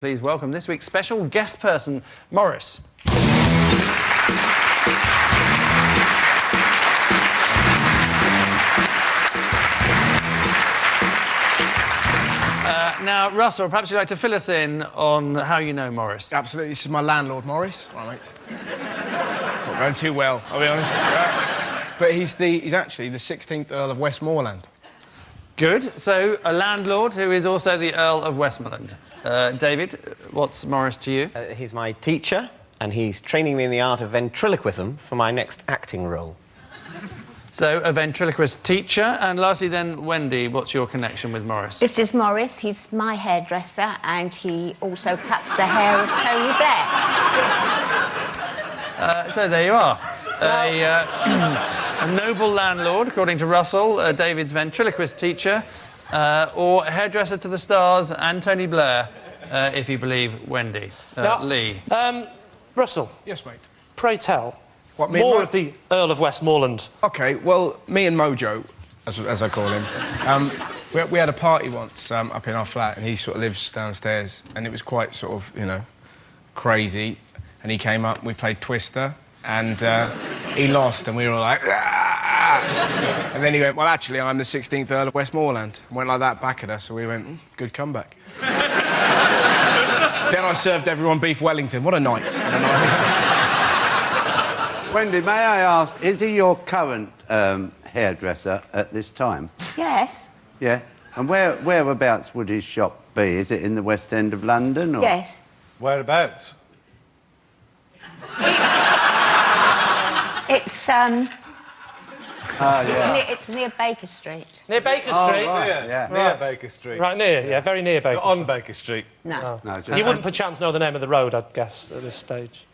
Please welcome this week's special guest person, Morris. Now, Russell, perhaps you'd like to fill us in on how you know Morris. Absolutely. This is my landlord, Morris. All right, mate. It's not going too well, I'll be honest. But he's actually the 16th Earl of Westmorland. Good. So, a landlord who is also the Earl of Westmorland. David, what's Morris to you? He's my teacher, and he's training me in the art of ventriloquism for my next acting role. So, a ventriloquist teacher. And lastly, then, Wendy, what's your connection with Morris? This is Morris. He's my hairdresser, and he also cuts the hair of Tony Blair. So, there you are. A noble landlord, according to Russell, David's ventriloquist teacher, or hairdresser to the stars and Tony Blair, if you believe Wendy. Now, Lee. Russel. Yes, mate. Pray tell. What, me more and of the Earl of Westmorland. OK, well, me and Mojo, as I call him, we had a party once up in our flat, and he sort of lives downstairs, and it was quite sort of, you know, crazy. And he came up, and we played Twister, and he lost, and we were all like, ah! And then he went, well, actually, I'm the 16th Earl of Westmorland. And went like that back at us, so we went, good comeback. Then I served everyone beef Wellington. What a night. Wendy, may I ask, is he your current hairdresser at this time? Yes. Yeah. And whereabouts would his shop be? Is it in the West End of London, or...? Yes. Whereabouts? It's it's near Baker Street. Near Baker Oh, Street? right, yeah. Near Baker Street. Right, near, yeah, very near Baker On Street. Baker Street. No. No, just... You wouldn't perchance know the name of the road, I'd guess, at this stage.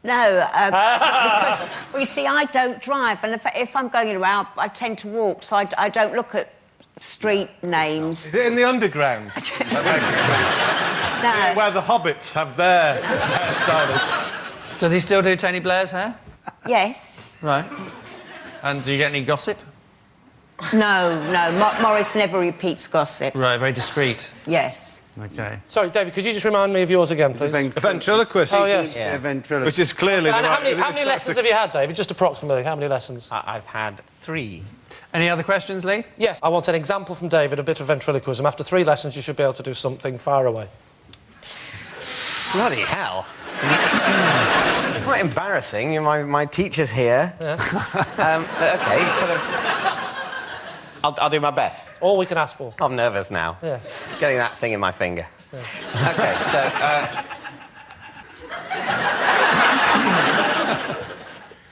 No, because, well, you see, I don't drive, and if I'm going around, I tend to walk, so I don't look at street names. Is it in the underground? At Baker Street? No. Where the hobbits have their hairstylists. Does he still do Tony Blair's hair? Yes. Right. And do you get any gossip? No. Morris never repeats gossip. Right, very discreet. Yes. OK. Sorry, David, could you just remind me of yours again, please? A ventriloquist. Oh, yes. Yeah. Ventriloquist. Which is clearly And the how right... many lessons have you had, David? Just approximately, how many lessons? I've had 3. Any other questions, Lee? Yes, I want an example from David, a bit of ventriloquism. After 3 lessons, you should be able to do something far away. Bloody hell. It's quite embarrassing. My teacher's here. Yeah. OK, sort of... I'll do my best. All we can ask for. I'm nervous now. Yeah. Getting that thing in my finger. Yeah. OK, so...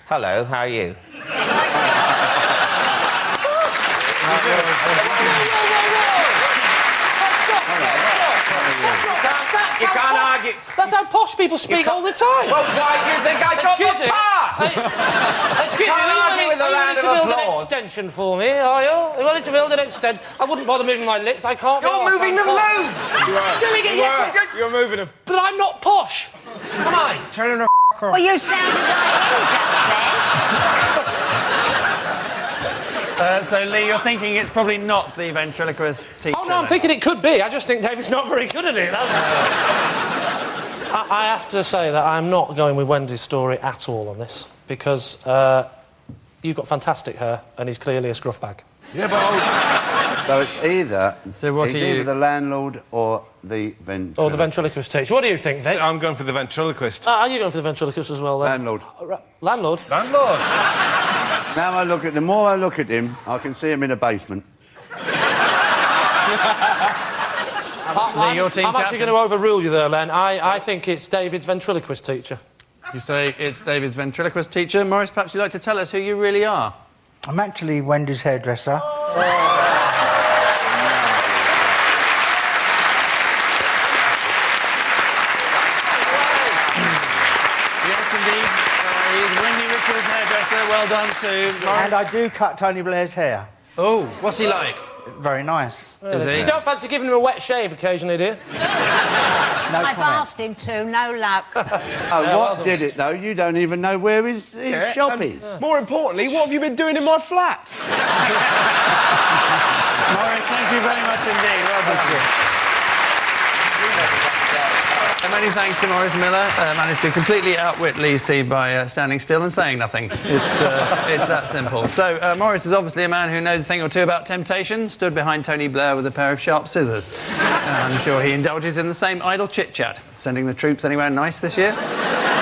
Hello, how are you? You can't argue. That's how posh people speak all the time. Well, why do you think I got Excuse the me. pass? Excuse me, Can't argue with a are you round willing to of build an applause. extension for me, are you? Are you willing to build an extension? I wouldn't bother moving my lips, I can't... You're moving them loads! You are. Doing it, yes, You're moving them. but I'm not posh. Come on. Tell him to off. Well, you sounded like him just then. So, Lee, you're thinking it's probably not the ventriloquist teacher? Oh, no, I'm then? thinking it could be. I just think David's not very good at it. I have to say that I'm not going with Wendy's story at all on this, because you've got fantastic hair, and he's clearly a scruff bag. Yeah, but... So it's either... So what he's are you... either the landlord or the ventriloquist. Or the ventriloquist teacher. What do you think, Vic? I'm going for the ventriloquist. Are you going for the ventriloquist as well, then? Landlord. Landlord? Landlord. Now the more I look at him, I can see him in a basement. Lee, your team I'm actually captain. going to overrule you there, Len. I think it's David's ventriloquist teacher. You say it's David's ventriloquist teacher. Morris, perhaps you'd like to tell us who you really are? I'm actually Wendy's hairdresser. Yes, indeed. He's Wendy Richard's hairdresser. Well done to Morris. And I do cut Tony Blair's hair. Oh, what's he like? Very nice. Is he? You don't fancy giving him a wet shave occasionally, do you? No I've comment. asked him to, no luck. Oh, what did it, though? You don't even know where his shop is. More importantly, what have you been doing in my flat? Morris, thank you very much indeed. Well done. Many thanks to Maurice Miller. Managed to completely outwit Lee's team by standing still and saying nothing. It's that simple. So Maurice is obviously a man who knows a thing or two about temptation. Stood behind Tony Blair with a pair of sharp scissors. I'm sure he indulges in the same idle chit-chat. Sending the troops anywhere nice this year?